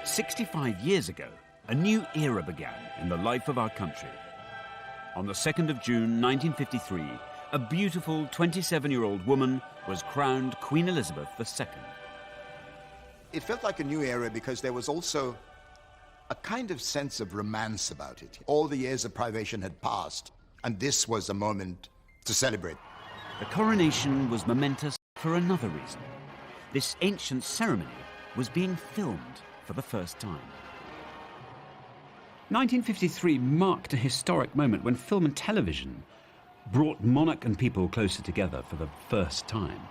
"65 years ago, a new era began in the life of our country. On the 2nd of June 1953, a beautiful 27-year-old woman was crowned Queen Elizabeth II. It felt like a new era because there was also a kind of sense of romance about it. All the years of privation had passed, and this was a moment to celebrate. The coronation was momentous for another reason. This ancient ceremony was being filmed for the first time. 1953 marked a historic moment when film and television brought monarch and people closer together for the first time.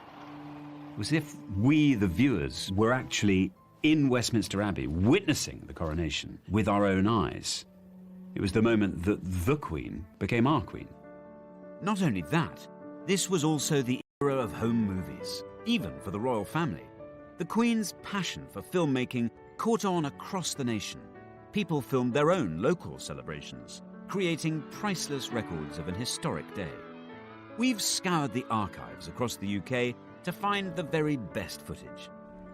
It was as if we, the viewers, were actually in Westminster Abbey witnessing the coronation with our own eyes. It was the moment that the Queen became our Queen. Not only that, this was also the era of home movies, even for the royal family. The Queen's passion for filmmaking caught on across the nation. People filmed their own local celebrations, creating priceless records of an historic day. We've scoured the archives across the UK to find the very best footage.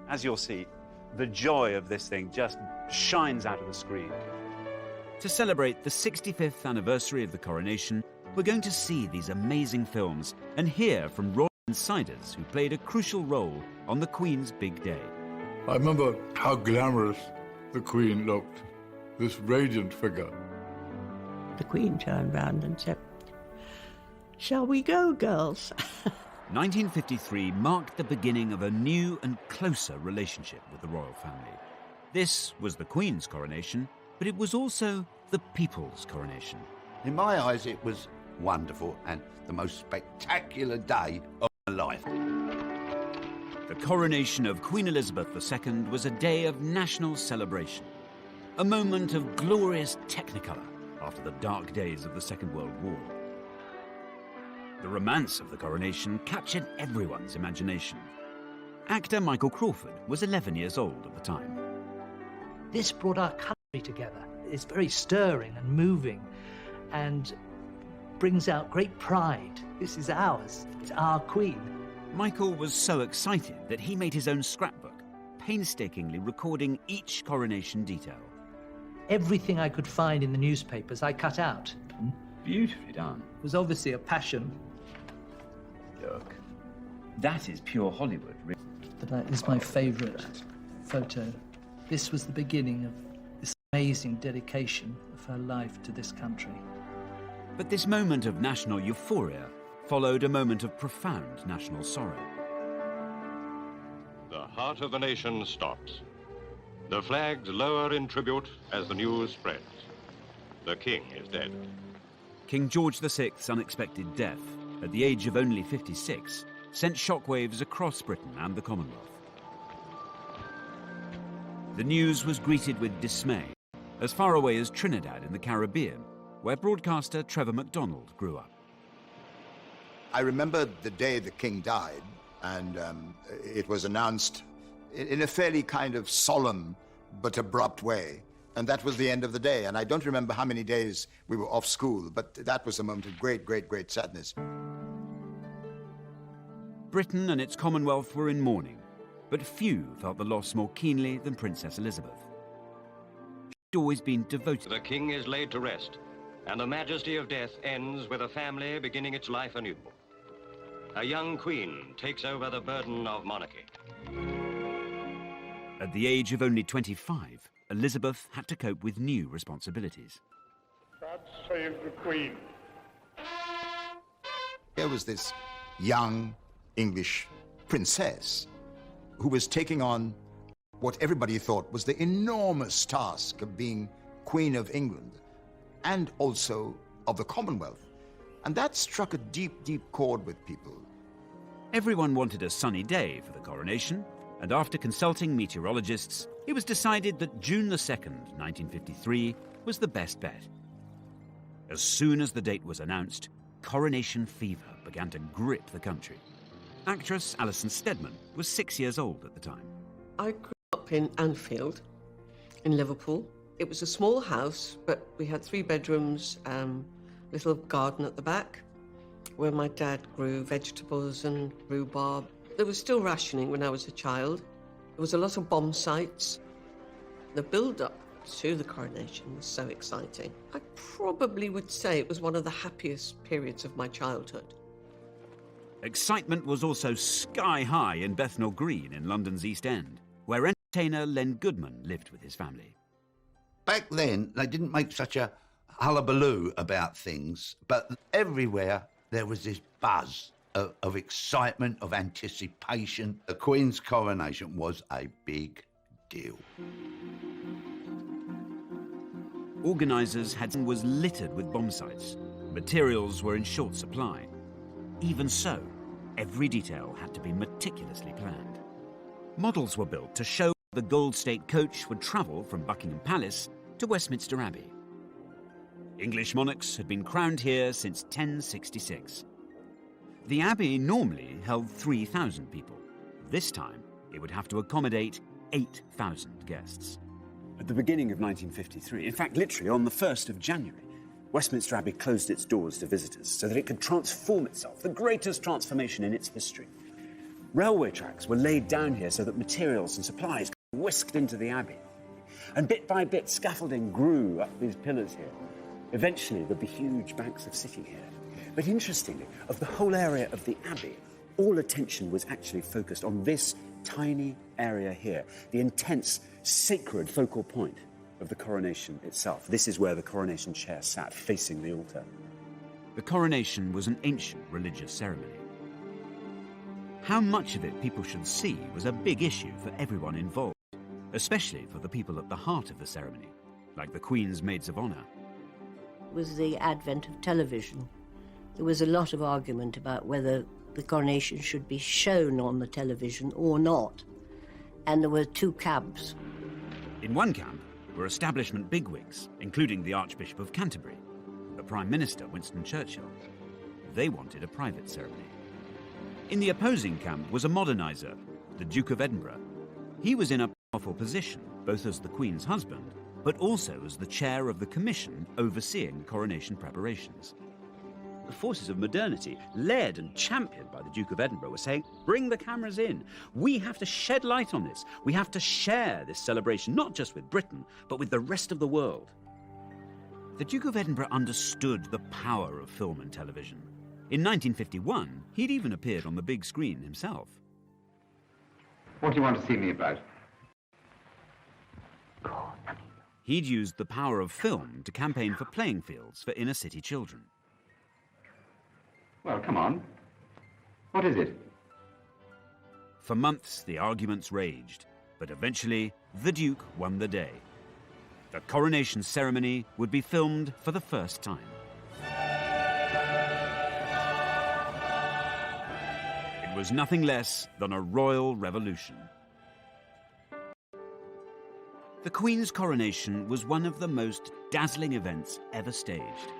As you'll see, the joy of this thing just shines out of the screen. To celebrate the 65th anniversary of the coronation, we're going to see these amazing films and hear from royal insiders who played a crucial role on the Queen's big day. I remember how glamorous the Queen looked, this radiant figure. The Queen turned round and said, "Shall we go, girls?" 1953 marked the beginning of a new and closer relationship with the royal family. This was the Queen's coronation, but it was also the people's coronation. In my eyes, it was wonderful and the most spectacular day of my life. The coronation of Queen Elizabeth II was a day of national celebration, a moment of glorious technicolor after the dark days of the Second World War. The romance of the coronation captured everyone's imagination. Actor Michael Crawford was 11 years old at the time. This brought our country together. It's very stirring and moving and brings out great pride. This is ours. It's our Queen. Michael was so excited that he made his own scrapbook, painstakingly recording each coronation detail. Everything I could find in the newspapers, I cut out. Beautifully done. It was obviously a passion. Look, that is pure Hollywood. But this is my favourite photo. This was the beginning of this amazing dedication of her life to this country. But this moment of national euphoria followed a moment of profound national sorrow. The heart of the nation stops. The flags lower in tribute as the news spreads. The king is dead. King George VI's unexpected death, at the age of only 56, sent shockwaves across Britain and the Commonwealth. The news was greeted with dismay, as far away as Trinidad in the Caribbean, where broadcaster Trevor MacDonald grew up. I remember the day the king died, and it was announced in a fairly kind of solemn but abrupt way. And that was the end of the day. And I don't remember how many days we were off school, but that was a moment of great, great, great sadness. Britain and its Commonwealth were in mourning, but few felt the loss more keenly than Princess Elizabeth. She'd always been devoted. The king is laid to rest, and the majesty of death ends with a family beginning its life anew. A young queen takes over the burden of monarchy. At the age of only 25, Elizabeth had to cope with new responsibilities. God save the Queen. There was this young English princess who was taking on what everybody thought was the enormous task of being Queen of England and also of the Commonwealth. And that struck a deep, deep chord with people. Everyone wanted a sunny day for the coronation, and after consulting meteorologists, it was decided that June the 2nd, 1953, was the best bet. As soon as the date was announced, coronation fever began to grip the country. Actress Alison Steadman was 6 years old at the time. I grew up in Anfield, in Liverpool. It was a small house, but we had 3 bedrooms, little garden at the back, where my dad grew vegetables and rhubarb. There was still rationing when I was a child. There was a lot of bomb sites. The build-up to the coronation was so exciting. I probably would say it was one of the happiest periods of my childhood. Excitement was also sky high in Bethnal Green in London's East End, where entertainer Len Goodman lived with his family. Back then, they didn't make such a hullabaloo about things, but everywhere there was this buzz of excitement, of anticipation. The Queen's coronation was a big deal. Organisers was littered with bomb sites. Materials were in short supply. Even so, every detail had to be meticulously planned. Models were built to show the Gold State coach would travel from Buckingham Palace to Westminster Abbey. English monarchs had been crowned here since 1066. The Abbey normally held 3,000 people. This time, it would have to accommodate 8,000 guests. At the beginning of 1953, in fact, literally on the 1st of January, Westminster Abbey closed its doors to visitors so that it could transform itself, the greatest transformation in its history. Railway tracks were laid down here so that materials and supplies could be whisked into the Abbey. And bit by bit, scaffolding grew up these pillars here. Eventually, there'd be huge banks of sitting here. But interestingly, of the whole area of the Abbey, all attention was actually focused on this tiny area here, the intense, sacred focal point of the coronation itself. This is where the coronation chair sat, facing the altar. The coronation was an ancient religious ceremony. How much of it people should see was a big issue for everyone involved, especially for the people at the heart of the ceremony, like the Queen's maids of honour. With the advent of television, there was a lot of argument about whether the coronation should be shown on the television or not. And there were two camps. In one camp were establishment bigwigs, including the Archbishop of Canterbury, the Prime Minister, Winston Churchill. They wanted a private ceremony. In the opposing camp was a moderniser, the Duke of Edinburgh. He was in a powerful position, both as the Queen's husband, but also as the chair of the commission overseeing coronation preparations. The forces of modernity, led and championed by the Duke of Edinburgh, were saying, bring the cameras in. We have to shed light on this. We have to share this celebration, not just with Britain, but with the rest of the world. The Duke of Edinburgh understood the power of film and television. In 1951, he'd even appeared on the big screen himself. What do you want to see me about? He'd used the power of film to campaign for playing fields for inner city children. Well, come on. What is it? For months, the arguments raged, but eventually, the Duke won the day. The coronation ceremony would be filmed for the first time. It was nothing less than a royal revolution. The Queen's coronation was one of the most dazzling events ever staged.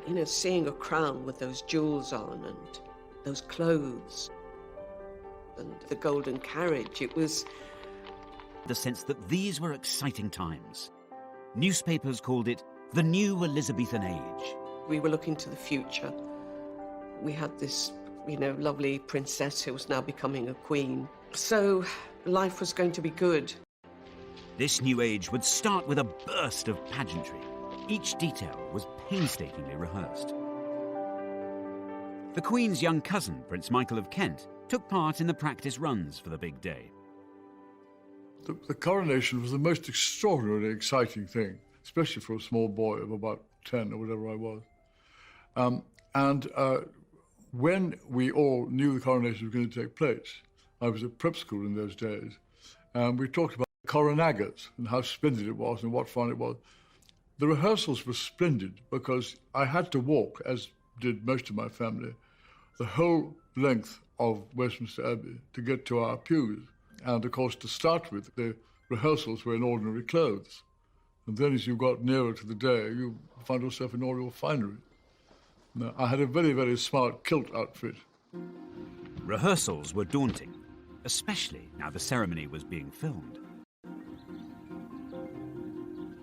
You know, seeing a crown with those jewels on and those clothes and the golden carriage, it was... The sense that these were exciting times. Newspapers called it the new Elizabethan age. We were looking to the future. We had this, you know, lovely princess who was now becoming a queen. So life was going to be good. This new age would start with a burst of pageantry. Each detail was painstakingly rehearsed. The Queen's young cousin, Prince Michael of Kent, took part in the practice runs for the big day. The coronation was the most extraordinarily exciting thing, especially for a small boy of about 10 or whatever I was. When we all knew the coronation was going to take place, I was at prep school in those days, and we talked about coronagers and how splendid it was and what fun it was. The rehearsals were splendid because I had to walk, as did most of my family, the whole length of Westminster Abbey to get to our pews. And of course, to start with, the rehearsals were in ordinary clothes. And then as you got nearer to the day, you found yourself in all your finery. Now, I had a very, very smart kilt outfit. Rehearsals were daunting, especially now the ceremony was being filmed.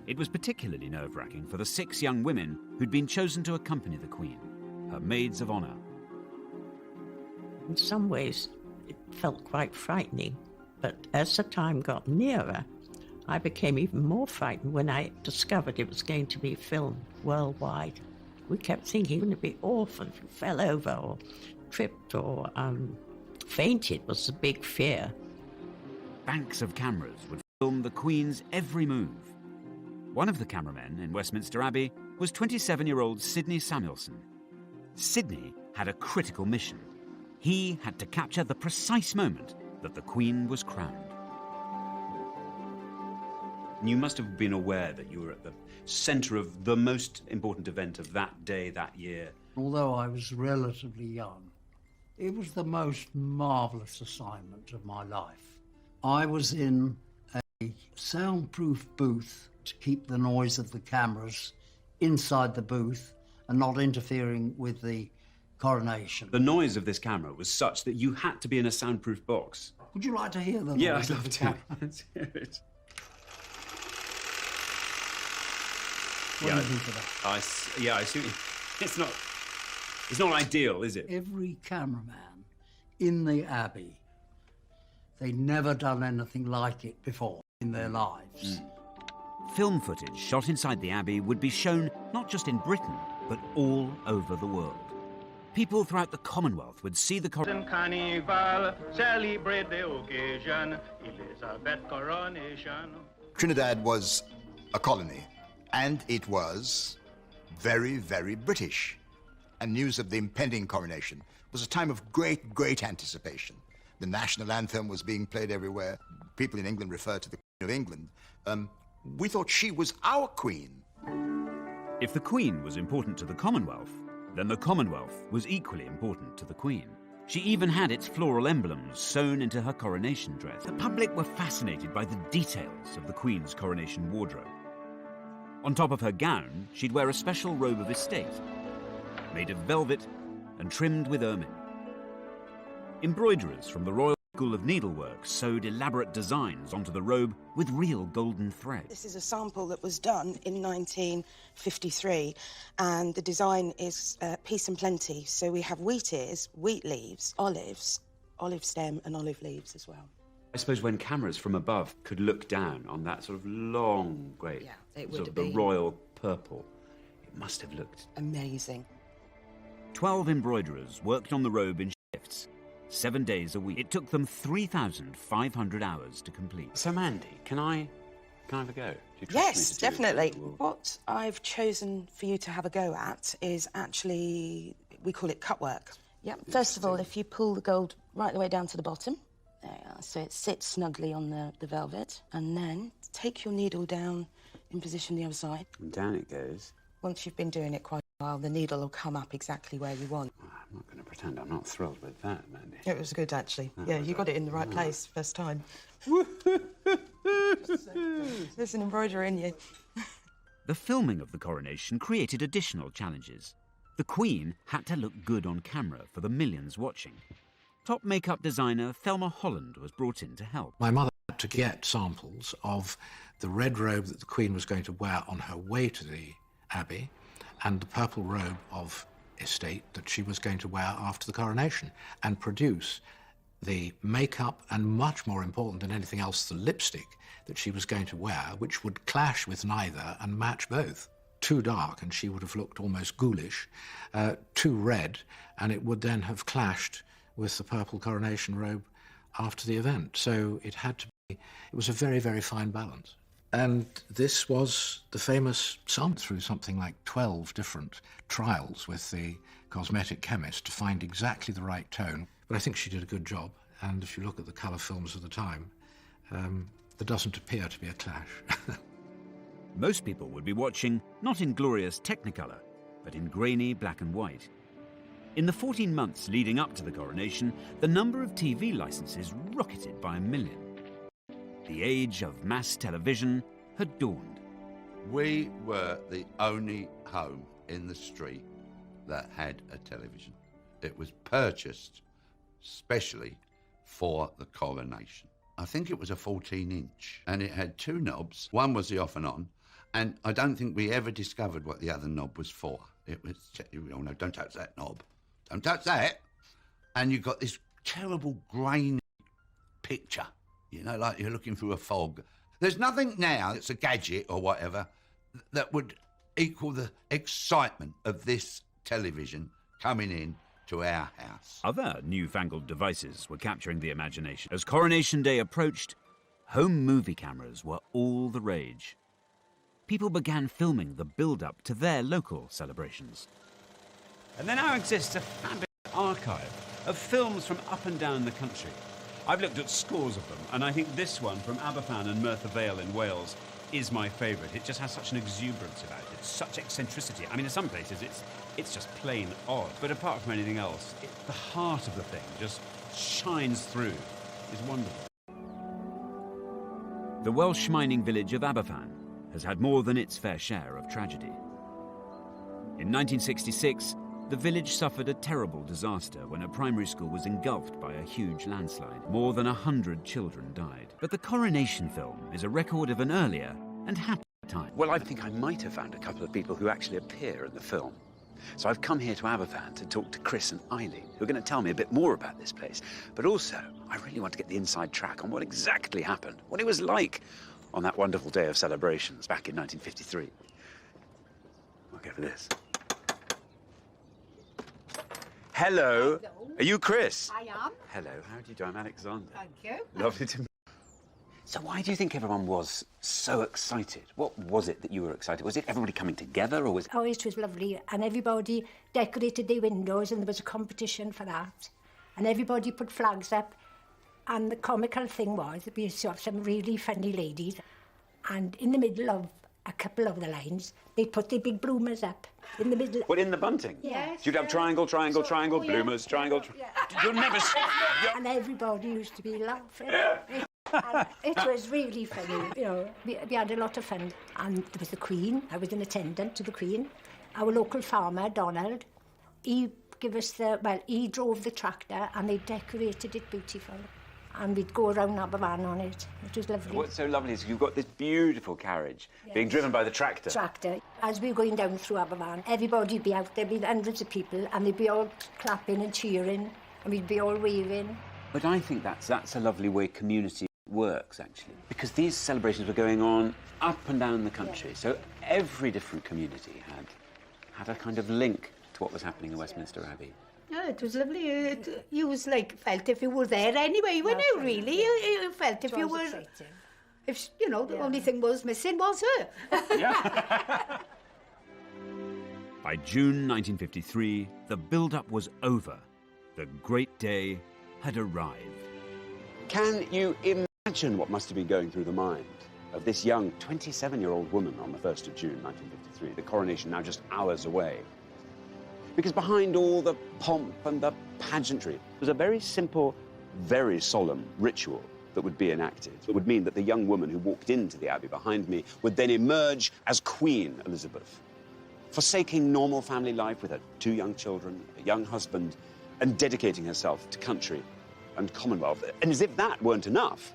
It was particularly nerve-wracking for the 6 young women who'd been chosen to accompany the Queen, her maids of honour. In some ways, It felt quite frightening, but as the time got nearer, I became even more frightened when I discovered it was going to be filmed worldwide. We kept thinking, wouldn't it be awful if you fell over or tripped or fainted was the big fear. Banks of cameras would film the Queen's every move. One of the cameramen in Westminster Abbey was 27-year-old Sidney Samuelson. Sidney had a critical mission. He had to capture the precise moment that the Queen was crowned. You must have been aware that you were at the centre of the most important event of that day, that year. Although I was relatively young, it was the most marvellous assignment of my life. I was in a soundproof booth to keep the noise of the cameras inside the booth and not interfering with the coronation. The noise of this camera was such that you had to be in a soundproof box. Would you like to hear the noise? Yeah, I'd of love the to. camera? Let's hear it. What do you think of that? I see. It's not ideal, is it? Every cameraman in the Abbey, they'd never done anything like it before in their lives. Film footage shot inside the Abbey would be shown not just in Britain, but all over the world. People throughout the Commonwealth would see the celebrate the occasion, Elizabeth Coronation. Trinidad was a colony, and it was very, very British. And news of the impending coronation was a time of great, great anticipation. The national anthem was being played everywhere. People in England referred to the Queen of England. We thought she was our queen. If the Queen was important to the Commonwealth, then the Commonwealth was equally important to the Queen. She even had its floral emblems sewn into her coronation dress. The public were fascinated by the details of the Queen's coronation wardrobe. On top of her gown, she'd wear a special robe of estate, made of velvet and trimmed with ermine. Embroiderers from the Royal School of Needlework sewed elaborate designs onto the robe with real golden thread. This is a sample that was done in 1953, and the design is peace and plenty. So we have wheat ears, wheat leaves, olives, olive stem and olive leaves as well. I suppose when cameras from above could look down on that sort of long, great, sort of the royal purple, it must have looked amazing. 12 embroiderers worked on the robe in shifts, 7 days a week. It took them 3,500 hours to complete. So, Mandy, can I have a go? Do you trust me Yes, to do it? definitely. What I've chosen for you to have a go at is actually, we call it cut work. Yep. First of all, if you pull the gold right the way down to the bottom, there you are, so it sits snugly on the velvet, and then take your needle down in position the other side. And down it goes. Once you've been doing it quite a while, the needle will come up exactly where you want. Oh, I'm not going to pretend I'm not thrilled with that, Mandy. It was good, actually. Yeah, you got it in the right place first time. There's an embroiderer in you. The filming of the coronation created additional challenges. The Queen had to look good on camera for the millions watching. Top makeup designer Thelma Holland was brought in to help. My mother had to get samples of the red robe that the Queen was going to wear on her way to the Abbey and the purple robe of estate that she was going to wear after the coronation, and produce the makeup and, much more important than anything else, the lipstick that she was going to wear, which would clash with neither and match both. Too dark and she would have looked almost ghoulish, too red and it would then have clashed with the purple coronation robe after the event. So it had to be, it was a very, very fine balance. And this was the famous sum through something like 12 different trials with the cosmetic chemist to find exactly the right tone. But I think she did a good job. And if you look at the colour films of the time, there doesn't appear to be a clash. Most people would be watching not in glorious Technicolor, but in grainy black and white. In the 14 months leading up to the coronation, the number of TV licenses rocketed by 1 million. The age of mass television had dawned. We were the only home in the street that had a television. It was purchased specially for the coronation. I think it was a 14-inch, and it had 2 knobs. One was the off and on, and I don't think we ever discovered what the other knob was for. It was, oh no, don't touch that knob. Don't touch that. And you got this terrible grainy picture, you know, like you're looking through a fog. There's nothing now that's a gadget or whatever that would equal the excitement of this television coming in to our house. Other newfangled devices were capturing the imagination. As Coronation Day approached, home movie cameras were all the rage. People began filming the build-up to their local celebrations. And there now exists a fabulous archive of films from up and down the country. I've looked at scores of them, and I think this one from Aberfan and Merthyr Vale in Wales is my favourite. It just has such an exuberance about it, such eccentricity. I mean, in some places it's just plain odd, but apart from anything else, the heart of the thing just shines through. It's wonderful. The Welsh mining village of Aberfan has had more than its fair share of tragedy. In 1966, the village suffered a terrible disaster when a primary school was engulfed by a huge landslide. More than 100 children died. But the Coronation film is a record of an earlier and happier time. Well, I think I might have found a couple of people who actually appear in the film. So I've come here to Aberfan to talk to Chris and Eileen, who are going to tell me a bit more about this place. But also, I really want to get the inside track on what exactly happened, what it was like on that wonderful day of celebrations back in 1953. I'll go for this. Hello. Are you Chris? I am. Hello. How do you do? I'm Alexander. Thank you. Lovely to meet you. So why do you think everyone was so excited? What was it that you were excited? Was it everybody coming together, or was it... Oh, it was lovely. And everybody decorated their windows, and there was a competition for that. And everybody put flags up. And the comical thing was that we saw some really funny ladies. And in the middle of a couple of the lines, they put their big bloomers up. In the middle. What, in the bunting? Yes. You'd have triangle, triangle, triangle, bloomers, triangle... You'll never... And everybody used to be laughing. And it was really funny, you know. We had a lot of fun. And there was the Queen. I was an attendant to the Queen. Our local farmer, Donald, he he drove the tractor and they decorated it beautiful. And we'd go around Aberfan on it. It was lovely. What's so lovely is you've got this beautiful carriage being driven by the tractor. As we were going down through Aberfan, everybody'd be out there, there'd be hundreds of people, and they'd be all clapping and cheering, and we'd be all waving. But I think that's a lovely way community works, actually, because these celebrations were going on up and down the country, so every different community had a kind of link to what was happening in Westminster Abbey. Yeah, it was lovely. You was like felt if you were there anyway, weren't you? Really, you felt if you were. Exciting. If you know, the only thing was missing was her. Yeah. By June 1953, the build-up was over. The great day had arrived. Can you imagine what must have been going through the mind of this young 27-year-old woman on the 1st of June 1953? The coronation now just hours away. Because behind all the pomp and the pageantry was a very simple, very solemn ritual that would be enacted. It would mean that the young woman who walked into the Abbey behind me would then emerge as Queen Elizabeth, forsaking normal family life with her 2 young children, a young husband, and dedicating herself to country and Commonwealth. And as if that weren't enough,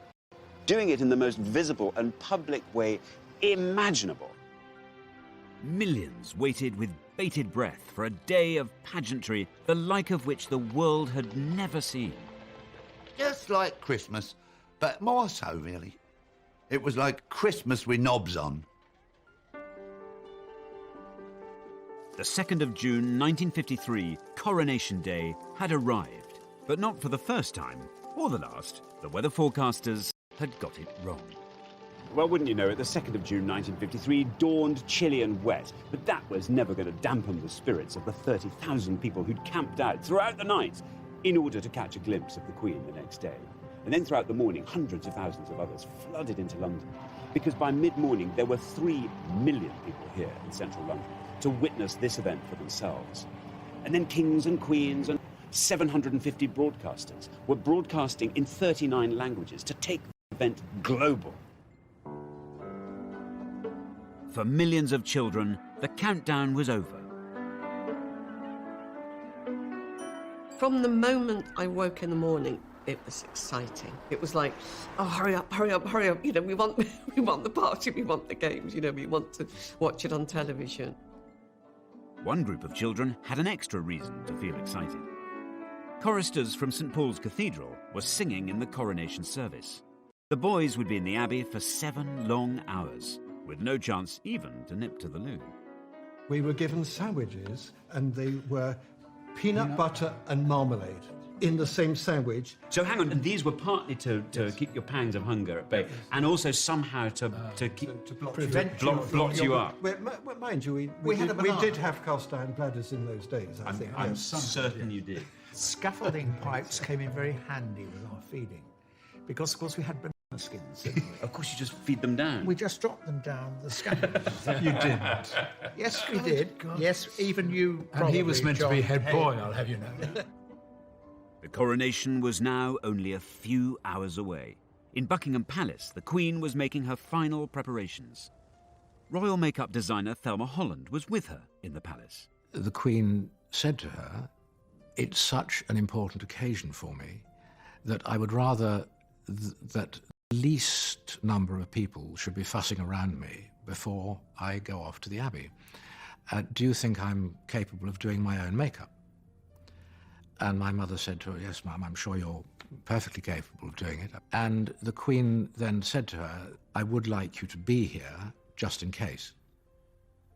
doing it in the most visible and public way imaginable. Millions waited with bated breath for a day of pageantry, the like of which the world had never seen. Just like Christmas, but more so, really. It was like Christmas with knobs on. The 2nd of June 1953, Coronation Day, had arrived. But not for the first time, or the last. The weather forecasters had got it wrong. Well, wouldn't you know it, the 2nd of June 1953 dawned chilly and wet, but that was never going to dampen the spirits of the 30,000 people who'd camped out throughout the night in order to catch a glimpse of the Queen the next day. And then throughout the morning, hundreds of thousands of others flooded into London, because by mid-morning there were 3 million people here in central London to witness this event for themselves. And then kings and queens and 750 broadcasters were broadcasting in 39 languages to take the event global. For millions of children, the countdown was over. From the moment I woke in the morning, it was exciting. It was like, oh, hurry up, hurry up, hurry up. You know, we want the party, we want the games, you know, we want to watch it on television. One group of children had an extra reason to feel excited. Choristers from St Paul's Cathedral were singing in the coronation service. The boys would be in the Abbey for 7 long hours, with no chance even to nip to the loo. We were given sandwiches, and they were peanut butter and marmalade in the same sandwich. So hang on, and these were partly to keep your pangs of hunger at bay, and also somehow to blot you up. Well, mind you, We had a we banana. did have cast iron bladders in those days, I think. I'm yes. certain you did. Scaffolding pipes came in very handy with our feeding, because of course we had banana skins. Of course, you just feed them down. We just dropped them down the scaffolds. You didn't. Yes, we did. Yes, even you. And he was probably, meant to be John. head boy, I'll have you know. The coronation was now only a few hours away. In Buckingham Palace, the Queen was making her final preparations. Royal makeup designer Thelma Holland was with her in the palace. The Queen said to her, "It's such an important occasion for me that I would rather that the least number of people should be fussing around me before I go off to the Abbey. Do you think I'm capable of doing my own makeup?" And my mother said to her, "Yes, Mum, I'm sure you're perfectly capable of doing it." And the Queen then said to her, "I would like you to be here just in case."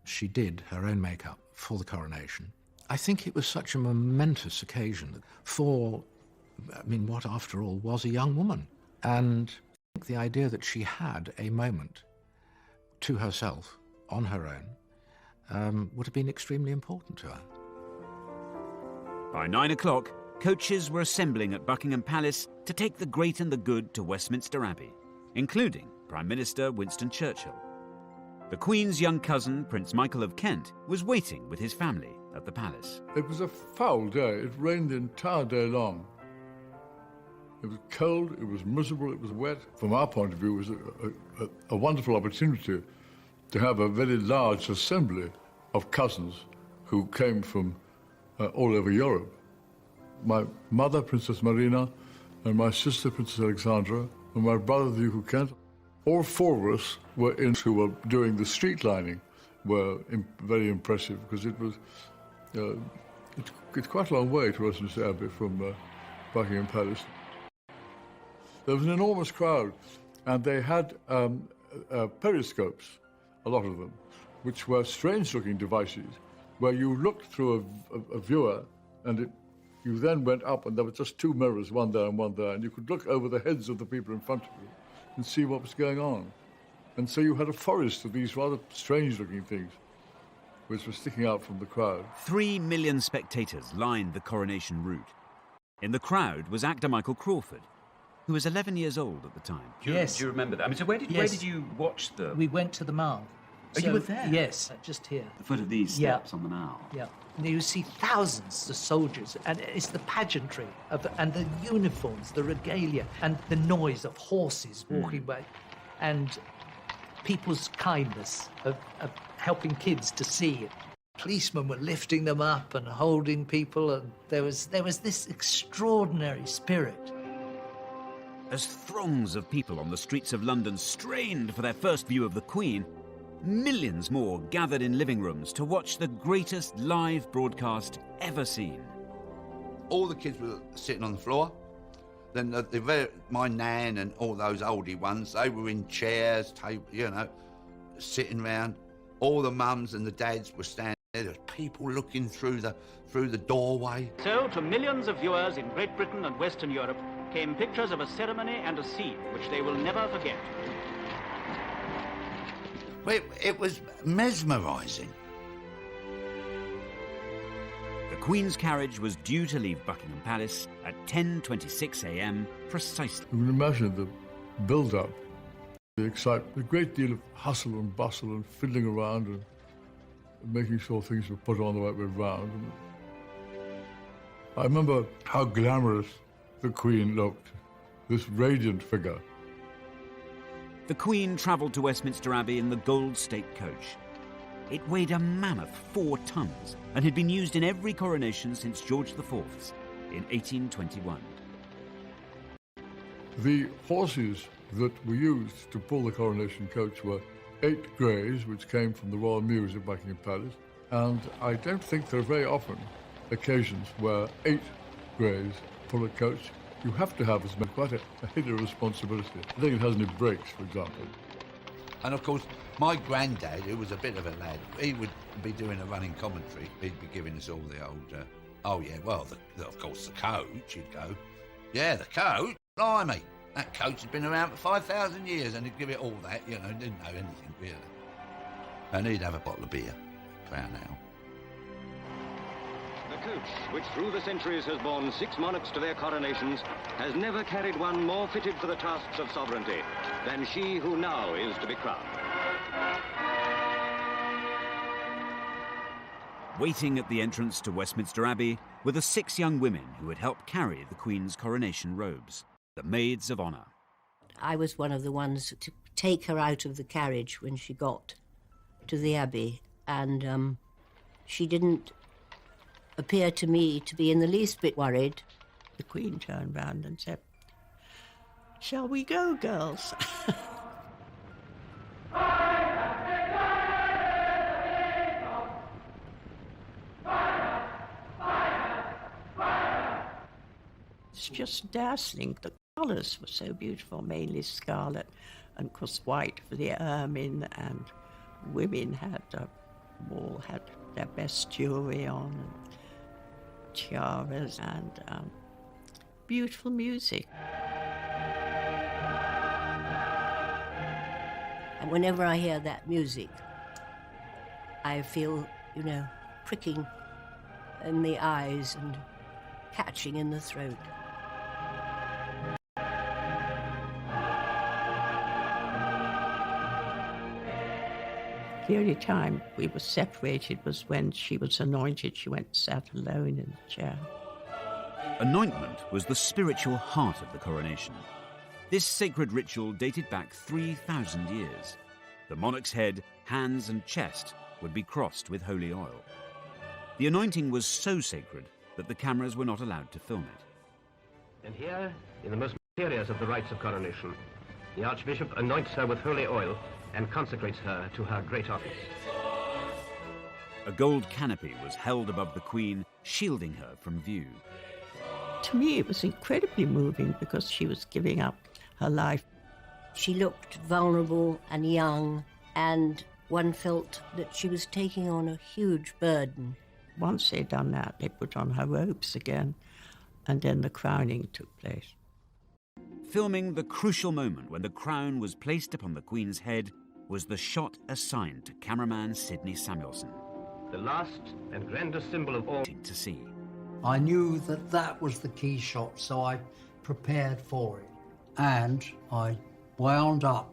She did her own makeup for the coronation. I think it was such a momentous occasion for, what after all was a young woman. And I think the idea that she had a moment to herself on her own would have been extremely important to her. By 9 o'clock, coaches were assembling at Buckingham Palace to take the great and the good to Westminster Abbey, including Prime Minister Winston Churchill. The Queen's young cousin, Prince Michael of Kent, was waiting with his family at the palace. It was a foul day. It rained the entire day long. It was cold, it was miserable, it was wet. From our point of view, it was a wonderful opportunity to have a very large assembly of cousins who came from all over Europe. My mother, Princess Marina, and my sister, Princess Alexandra, and my brother, the Duke of Kent. All 4 of us who were doing the street lining were very impressive, because it was it's quite a long way to Westminster Abbey from Buckingham Palace. There was an enormous crowd, and they had periscopes, a lot of them, which were strange-looking devices, where you looked through a viewer, and you then went up, and there were just 2 mirrors, one there and one there, and you could look over the heads of the people in front of you and see what was going on. And so you had a forest of these rather strange-looking things, which were sticking out from the crowd. 3 million spectators lined the coronation route. In the crowd was actor Michael Crawford, who was 11 years old at the time. Do you remember that? So where did you watch the... We went to the Mall. Oh, you were there? Yes, just here. The foot of these steps on the Mall. Yeah. And you see thousands of soldiers, and it's the pageantry and the uniforms, the regalia, and the noise of horses walking by, and people's kindness of helping kids to see. Policemen were lifting them up and holding people, and there was this extraordinary spirit. As throngs of people on the streets of London strained for their first view of the Queen, millions more gathered in living rooms to watch the greatest live broadcast ever seen. All the kids were sitting on the floor. Then my nan and all those oldie ones, they were in chairs, sitting round. All the mums and the dads were standing there. There was people looking through the doorway. So, to millions of viewers in Great Britain and Western Europe came pictures of a ceremony and a scene which they will never forget. It was mesmerising. The Queen's carriage was due to leave Buckingham Palace at 10:26 a.m. precisely. You can imagine the build-up, the excitement, a great deal of hustle and bustle and fiddling around and making sure things were put on the right way round. I remember how glamorous the Queen looked, this radiant figure. The Queen travelled to Westminster Abbey in the Gold State coach. It weighed a mammoth 4 tons and had been used in every coronation since George IV's in 1821. The horses that were used to pull the coronation coach were 8 greys, which came from the Royal Mews at Buckingham Palace, and I don't think there are very often occasions where 8 greys pull a coach, you have to have as quite a hidden responsibility. I think it has any brakes, for example. And of course, my granddad, who was a bit of a lad, he would be doing a running commentary. He'd be giving us all the old, oh yeah, well, of course, the coach, you'd go. Yeah, the coach, blimey. That coach had been around for 5,000 years, and he'd give it all that, you know, didn't know anything, really. And he'd have a bottle of beer, Crown Ale. The coach, which through the centuries has borne 6 monarchs to their coronations, has never carried one more fitted for the tasks of sovereignty than she who now is to be crowned. Waiting at the entrance to Westminster Abbey were the 6 young women who had helped carry the Queen's coronation robes, the Maids of Honour. I was one of the ones to take her out of the carriage when she got to the Abbey, and she didn't appear to me to be in the least bit worried. The Queen turned round and said, "Shall we go, girls?" It's just dazzling. The colours were so beautiful, mainly scarlet and, of course, white for the ermine, and women had all had their best jewellery on, and tiaras, and beautiful music. And whenever I hear that music, I feel, you know, pricking in the eyes and catching in the throat. The only time we were separated was when she was anointed. She went and sat alone in the chair. Anointment was the spiritual heart of the coronation. This sacred ritual dated back 3,000 years. The monarch's head, hands and chest would be crossed with holy oil. The anointing was so sacred that the cameras were not allowed to film it. And here, in the most mysterious of the rites of coronation, the Archbishop anoints her with holy oil and consecrates her to her great office. A gold canopy was held above the Queen, shielding her from view. To me, it was incredibly moving because she was giving up her life. She looked vulnerable and young, and one felt that she was taking on a huge burden. Once they'd done that, they put on her robes again, and then the crowning took place. Filming the crucial moment when the crown was placed upon the Queen's head was the shot assigned to cameraman Sidney Samuelson. The last and grandest symbol of all to see. I knew that that was the key shot, so I prepared for it. And I wound up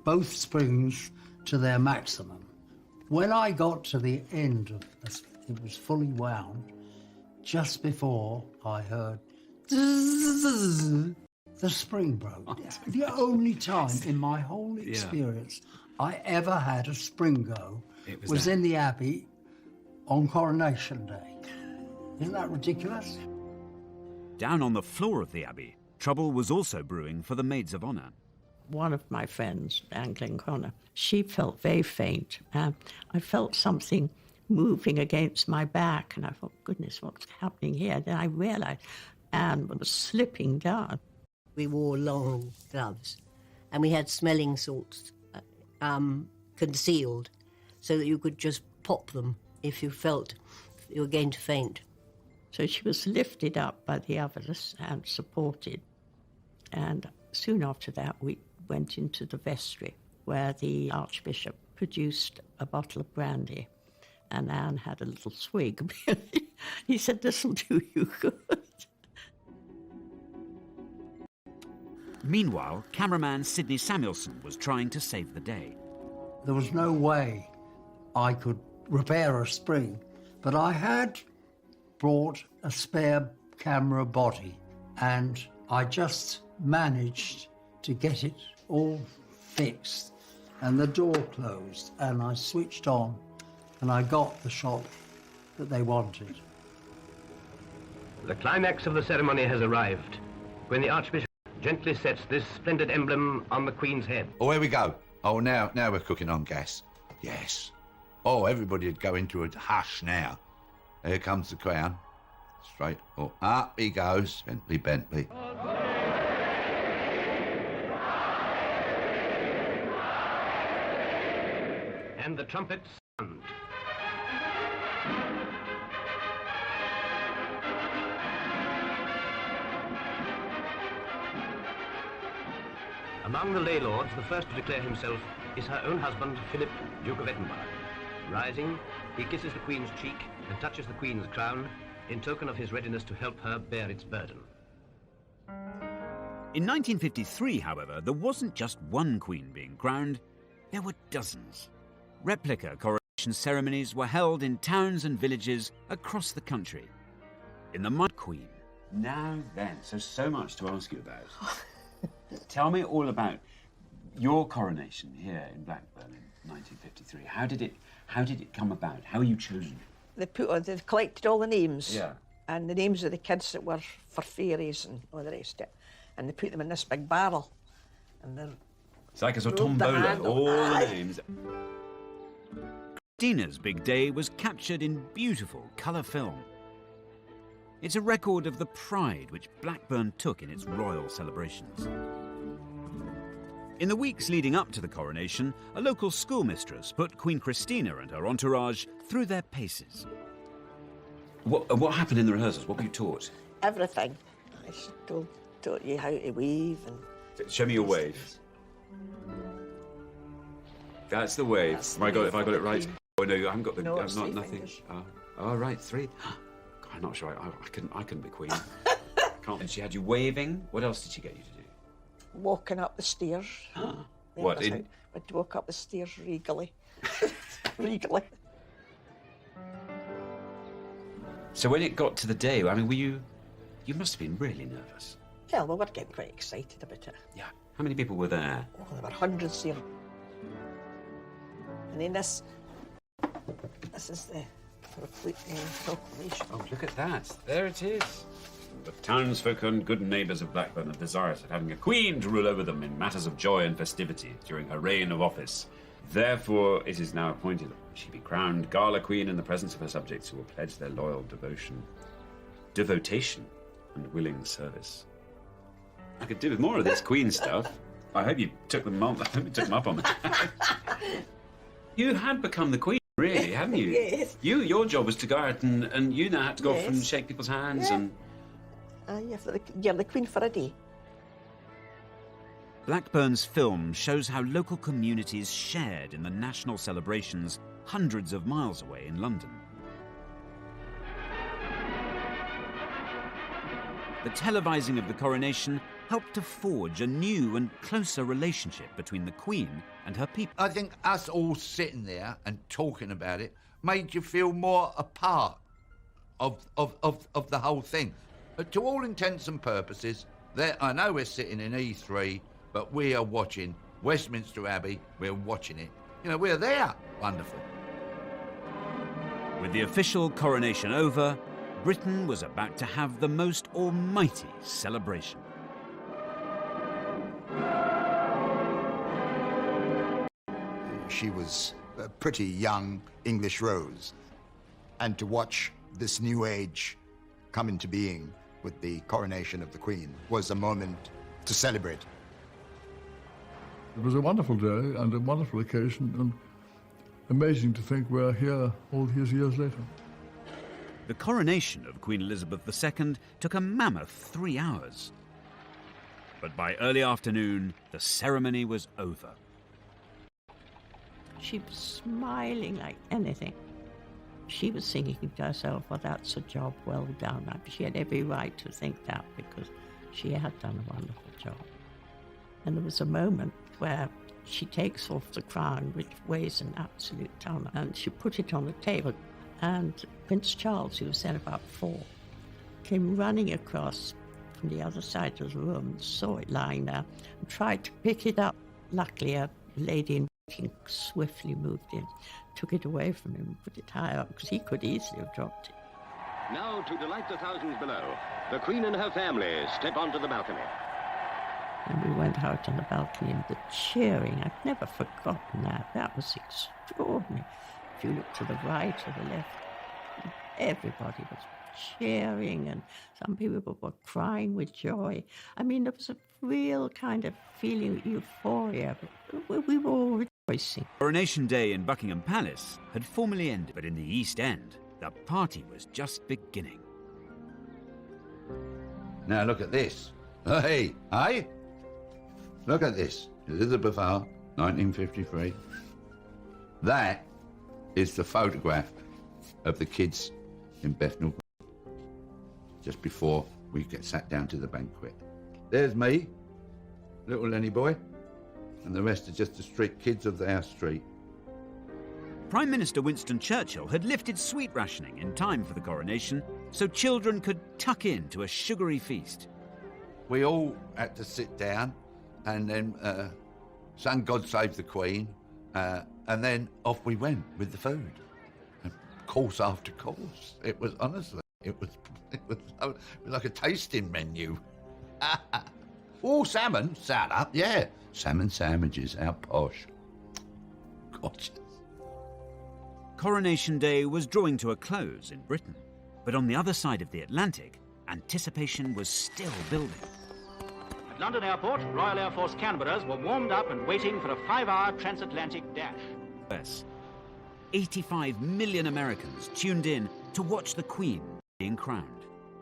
both springs to their maximum. When I got to the end of this, it was fully wound, just before I heard the spring broke. The only time in my whole experience I ever had a spring go was in the Abbey on Coronation Day. Isn't that ridiculous? Down on the floor of the Abbey, trouble was also brewing for the Maids of Honour. One of my friends, Anne Glenconnor, she felt very faint. I felt something moving against my back, and I thought, goodness, what's happening here? Then I realised Anne was slipping down. We wore long gloves, and we had smelling salts concealed so that you could just pop them if you felt you were going to faint. So she was lifted up by the others and supported. And soon after that, we went into the vestry, where the Archbishop produced a bottle of brandy, and Anne had a little swig. He said, "This'll do you good." Meanwhile, cameraman Sidney Samuelson was trying to save the day. There was no way I could repair a spring, but I had brought a spare camera body, and I just managed to get it all fixed, and the door closed, and I switched on, and I got the shot that they wanted. The climax of the ceremony has arrived, when the Archbishop gently sets this splendid emblem on the Queen's head. Oh, here we go. Oh, now we're cooking on gas. Yes. Oh, everybody would go into a hush now. Here comes the crown. straight. Oh, up he goes. Bentley, Bentley. And the trumpets sound. Among the lay lords, the first to declare himself is her own husband, Philip, Duke of Edinburgh. Rising, he kisses the Queen's cheek and touches the Queen's crown in token of his readiness to help her bear its burden. In 1953, however, there wasn't just one Queen being crowned, there were dozens. Replica coronation ceremonies were held in towns and villages across the country. In the Mud Queen. Now then, so much to ask you about. Tell me all about your coronation here in Blackburn in 1953. How did it come about? How were you chosen? They collected all the names. Yeah. And the names of the kids that were for fairies and all the rest of it. And they put them in this big barrel. And then it's like a sort of tombola, all the names. Christina's big day was captured in beautiful colour film. It's a record of the pride which Blackburn took in its royal celebrations. In the weeks leading up to the coronation, a local schoolmistress put Queen Christina and her entourage through their paces. What happened in the rehearsals? What were you taught? Everything. I taught you how to wave and... Show me your wave. That's the wave. Have I got it right? Oh no, I haven't got the. No, I've not nothing. Oh right, three. I'm not sure. I couldn't be queen. Can't. And she had you waving. What else did she get you to do? Walking up the stairs. What? I'd walk up the stairs regally. Regally. So when it got to the day, I mean, were you? You must have been really nervous. Yeah, well, we're getting quite excited about it. Yeah. How many people were there? Oh, there were hundreds here. And then this is the proclamation. Oh, look at that. There it is. The townsfolk and good neighbours of Blackburn are desirous of having a queen to rule over them in matters of joy and festivity during her reign of office. Therefore, it is now appointed that she be crowned Gala Queen in the presence of her subjects who will pledge their loyal devotation and willing service. I could do with more of this queen stuff. I hope you took them up on that. You had become the queen, really, hadn't you? Yes. Your job was to go out and you now had to go off and shake people's hands and... You're the queen for a day. Blackburn's film shows how local communities shared in the national celebrations hundreds of miles away in London. The televising of the coronation helped to forge a new and closer relationship between the Queen and her people. I think us all sitting there and talking about it made you feel more a part of the whole thing. But to all intents and purposes, I know we're sitting in E3, but we are watching Westminster Abbey. We're watching it. You know, we're there. Wonderful. With the official coronation over, Britain was about to have the most almighty celebration. She was a pretty young English rose. And to watch this new age come into being with the coronation of the Queen was a moment to celebrate. It was a wonderful day and a wonderful occasion, and amazing to think we're here all these years later. The coronation of Queen Elizabeth II took a mammoth 3 hours. But by early afternoon, the ceremony was over. She was smiling like anything. She was thinking to herself, well, that's a job well done. She had every right to think that because she had done a wonderful job. And there was a moment where she takes off the crown, which weighs an absolute ton, and she put it on the table. And Prince Charles, who was then about 4, came running across from the other side of the room, saw it lying there, and tried to pick it up. Luckily, a lady in waiting swiftly moved in, took it away from him, put it higher up, because he could easily have dropped it. Now, to delight the thousands below, the Queen and her family step onto the balcony. And we went out on the balcony, and the cheering, I've never forgotten that. That was extraordinary. If you look to the right or the left, everybody was cheering, and some people were crying with joy. I mean, there was a real kind of feeling of euphoria. We were all rejoicing. Coronation Day in Buckingham Palace had formally ended, but in the East End, the party was just beginning. Now look at this. Hey, hey? Look at this. Elizabeth R, 1953. That is the photograph of the kids in Bethnal just before we get sat down to the banquet. There's me, little Lenny boy, and the rest are just the street kids of our street. Prime Minister Winston Churchill had lifted sweet rationing in time for the coronation so children could tuck in to a sugary feast. We all had to sit down and then sang God Save the Queen, and then off we went with the food. And course after course. It was, honestly, it was like a tasting menu. Oh, salmon, sat up, yeah. Salmon sandwiches, how posh. Gorgeous. Coronation Day was drawing to a close in Britain, but on the other side of the Atlantic, anticipation was still building. At London Airport, Royal Air Force Canberras were warmed up and waiting for a 5-hour transatlantic dash. Yes. 85 million Americans tuned in to watch the Queen being crowned.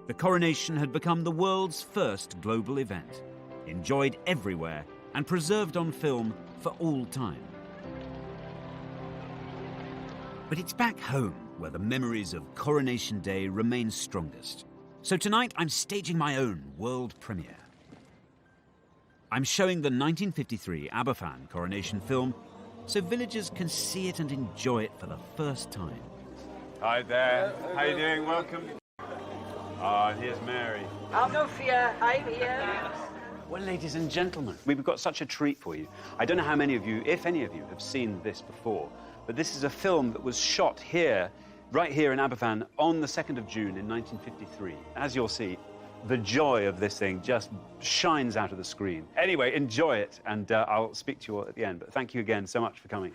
The coronation had become the world's first global event, enjoyed everywhere and preserved on film for all time. But it's back home where the memories of Coronation Day remain strongest. So tonight I'm staging my own world premiere. I'm showing the 1953 Aberfan coronation film so villagers can see it and enjoy it for the first time. Hi there. How you doing? Welcome. Ah, here's Mary. I've no fear. I'm here. Well, ladies and gentlemen, we've got such a treat for you. I don't know how many of you, if any of you, have seen this before, but this is a film that was shot here, right here in Aberfan, on the 2nd of June in 1953. As you'll see, the joy of this thing just shines out of the screen. Anyway, enjoy it, and I'll speak to you all at the end. But thank you again so much for coming.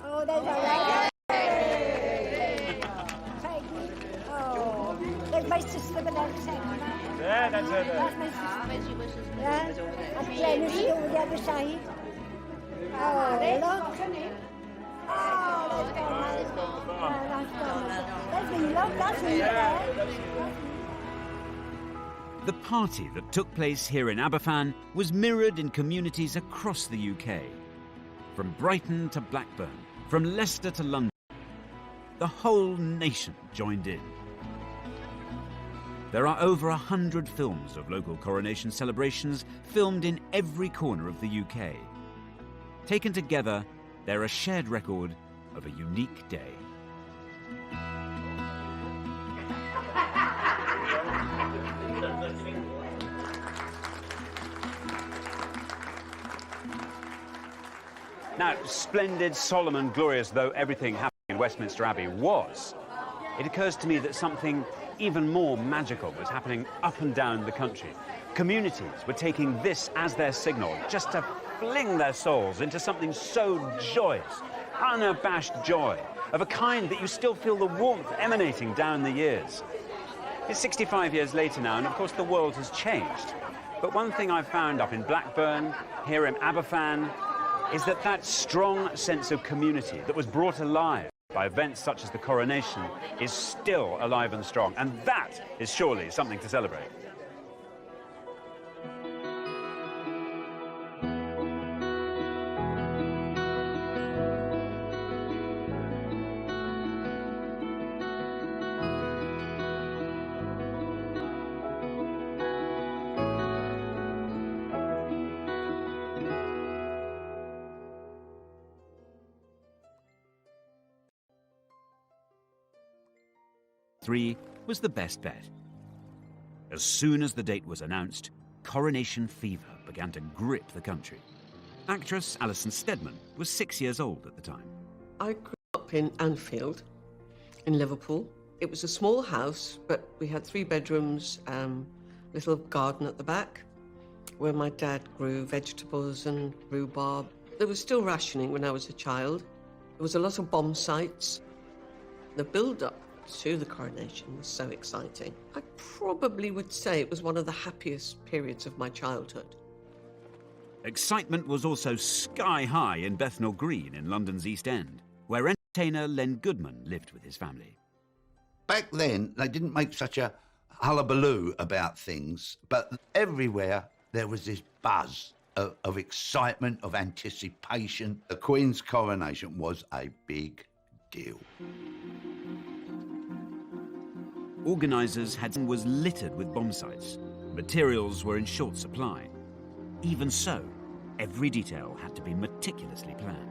Oh, there's a Oh, there's my sister with that second. There, that's her there. That's my sister. Yeah, and Glenn is over the other side. Oh, look. Oh, that's me, look, that's me there. The party that took place here in Aberfan was mirrored in communities across the UK. From Brighton to Blackburn, from Leicester to London, the whole nation joined in. There are over 100 films of local coronation celebrations filmed in every corner of the UK. Taken together, they're a shared record of a unique day. Now, splendid, solemn and glorious though everything happening in Westminster Abbey was, it occurs to me that something even more magical was happening up and down the country. Communities were taking this as their signal, just to fling their souls into something so joyous, unabashed joy, of a kind that you still feel the warmth emanating down the years. It's 65 years later now, and of course the world has changed. But one thing I've found up in Blackburn, here in Aberfan, is that that strong sense of community that was brought alive by events such as the coronation is still alive and strong, and that is surely something to celebrate. Three was the best bet. As soon as the date was announced, coronation fever began to grip the country. Actress Alison Steadman was 6 years old at the time. I grew up in Anfield, in Liverpool. It was a small house, but we had 3 bedrooms, little garden at the back, where my dad grew vegetables and rhubarb. There was still rationing when I was a child. was a lot of bomb sites. The build-up to the coronation was so exciting. I probably would say it was one of the happiest periods of my childhood. Excitement was also sky high in Bethnal Green in London's East End, where entertainer Len Goodman lived with his family. Back then, they didn't make such a hullabaloo about things, but everywhere there was this buzz of excitement, of anticipation. The Queen's coronation was a big deal. Organisers was littered with bomb sites. Materials were in short supply. Even so, every detail had to be meticulously planned.